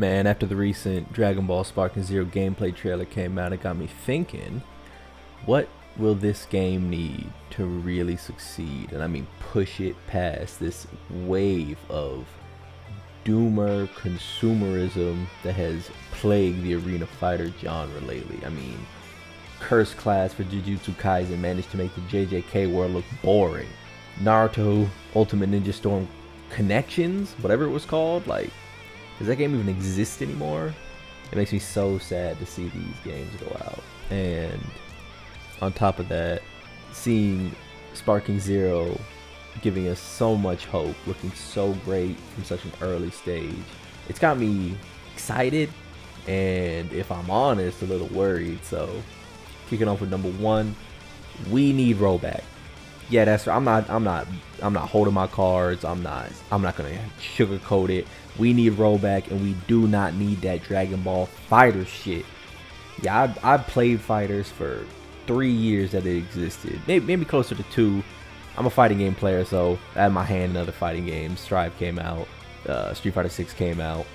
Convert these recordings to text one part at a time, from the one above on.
Man, after the recent Dragon Ball Sparking Zero gameplay trailer came out, it got me thinking, what will this game need to really succeed? And I mean, push it past this wave of doomer consumerism that has plagued the arena fighter genre lately. I mean, Curse Class for Jujutsu Kaisen managed to make the JJK world look boring. Naruto Ultimate Ninja Storm Connections, whatever it was called, like, does that game even exist anymore? It makes me so sad to see these games go out. And on top of that, seeing Sparking Zero giving us so much hope, looking so great from such an early stage, it's got me excited and, if I'm honest, a little worried. So kicking off with number one, we need rollback. Yeah, that's right. I'm not holding my cards. I'm not gonna sugarcoat it. We need rollback, and we do not need that Dragon Ball Fighter shit. Yeah, I played Fighters for 3 years that it existed, maybe closer to 2. I'm a fighting game player, so I had my hand in other fighting games. Strive came out, Street Fighter 6 came out.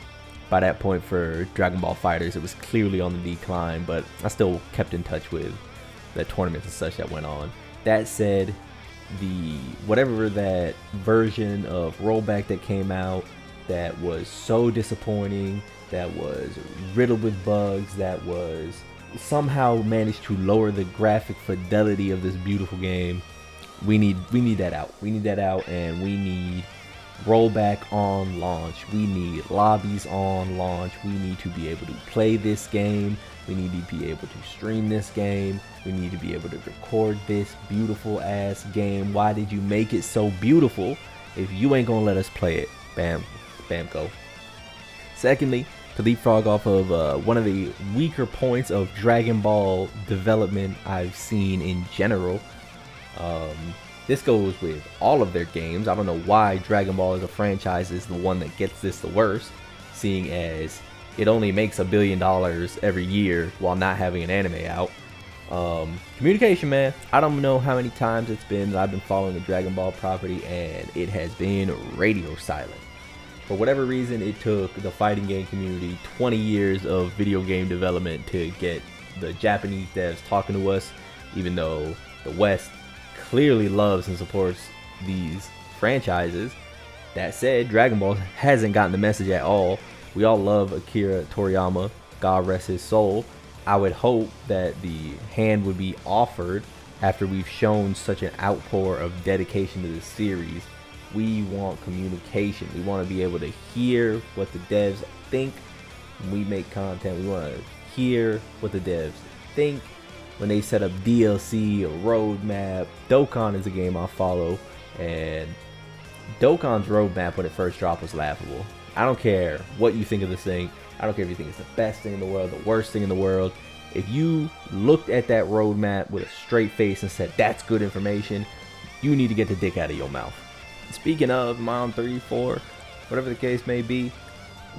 By that point, for Dragon Ball Fighters, it was clearly on the decline, but I still kept in touch with the tournaments and such that went on. That said, whatever that version of rollback that came out that was so disappointing, that was riddled with bugs, that was somehow managed to lower the graphic fidelity of this beautiful game, we need that out. We need that out, and we need rollback on launch. We need lobbies on launch. We need to be able to play this game. We need to be able to stream this game. We need to be able to record this beautiful ass game. Why did you make it so beautiful if you ain't gonna let us play it? Bam, go. Secondly, to leapfrog off of one of the weaker points of Dragon Ball development I've seen in general, this goes with all of their games. I don't know why Dragon Ball as a franchise is the one that gets this the worst, seeing as it only makes $1 billion every year while not having an anime out. Communication, man. I don't know how many times it's been that I've been following the Dragon Ball property and it has been radio silent. For whatever reason, it took the fighting game community 20 years of video game development to get the Japanese devs talking to us, even though the West clearly loves and supports these franchises. That said, Dragon Ball hasn't gotten the message at all. We all love Akira Toriyama, God rest his soul. I would hope that the hand would be offered after we've shown such an outpour of dedication to this series. We want communication. We want to be able to hear what the devs think when we make content. We want to hear what the devs think when they set up DLC or roadmap. Dokkan is a game I follow, and Dokkan's roadmap when it first dropped was laughable. I don't care what you think of this thing. I don't care if you think it's the best thing in the world, the worst thing in the world. If you looked at that roadmap with a straight face and said, that's good information, you need to get the dick out of your mouth. Speaking of Mom 3, 4, whatever the case may be,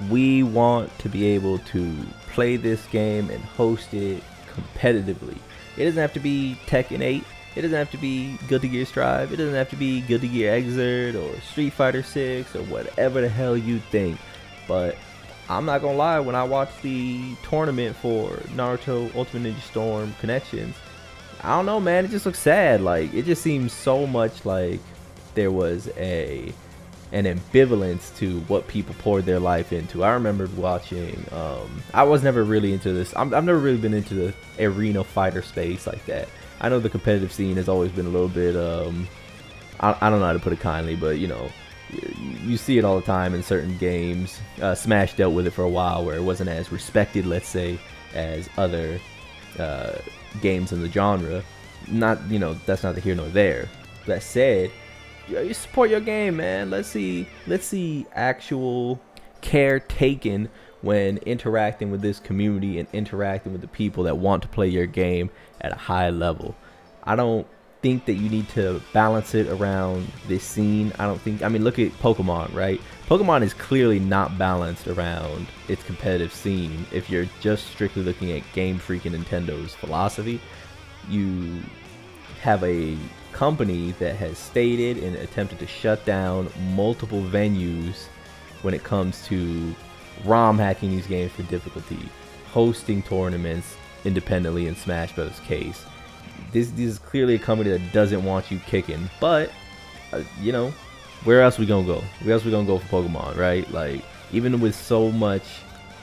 we want to be able to play this game and host it competitively. It doesn't have to be Tekken 8. It doesn't have to be Guilty Gear Strive. It doesn't have to be Guilty Gear Xrd or Street Fighter 6 or whatever the hell you think. But I'm not gonna lie, when I watched the tournament for Naruto Ultimate Ninja Storm Connections, I don't know, man, it just looks sad. Like, it just seems so much like there was an ambivalence to what people poured their life into. I remembered watching, I was never really into this. I've never really been into the arena fighter space like that. I know the competitive scene has always been a little bit, I don't know how to put it kindly, but you know, you see it all the time in certain games. Smash dealt with it for a while where it wasn't as respected, let's say, as other games in the genre. Not, you know, that's not the here nor there. That said, you support your game, man. Let's see actual care taken when interacting with this community and interacting with the people that want to play your game at a high level. I don't think that you need to balance it around this scene. I mean, look at Pokemon, right? Pokemon is clearly not balanced around its competitive scene. If you're just strictly looking at Game Freak and Nintendo's philosophy, you have a company that has stated and attempted to shut down multiple venues when it comes to ROM hacking these games for difficulty, hosting tournaments independently in Smash Bros. Case. This is clearly a company that doesn't want you kicking, but you know, where else we gonna go? Where else we gonna go for Pokemon, right? Like, even with so much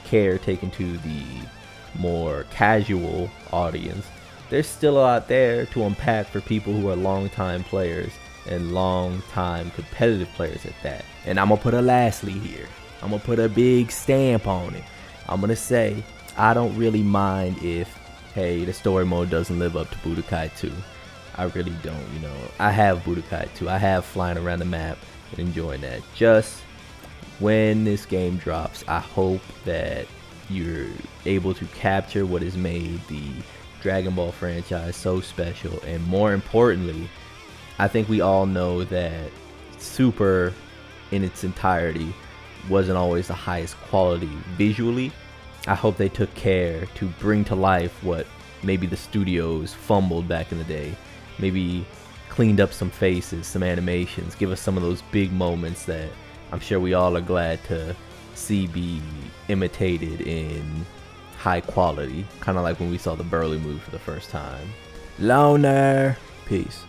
care taken to the more casual audience, there's still a lot there to unpack for people who are long-time players and long-time competitive players at that. And I'm gonna put a lastly here. I'm gonna put a big stamp on it. I'm gonna say I don't really mind if, hey, the story mode doesn't live up to Budokai 2. I really don't, you know. I have Budokai 2. I have flying around the map and enjoying that. Just when this game drops, I hope that you're able to capture what has made the Dragon Ball franchise so special. And more importantly, I think we all know that Super in its entirety wasn't always the highest quality visually. I hope they took care to bring to life what maybe the studios fumbled back in the day. Maybe cleaned up some faces, some animations, give us some of those big moments that I'm sure we all are glad to see be imitated in high quality. Kind of like when we saw the Burly move for the first time. Loner. Peace.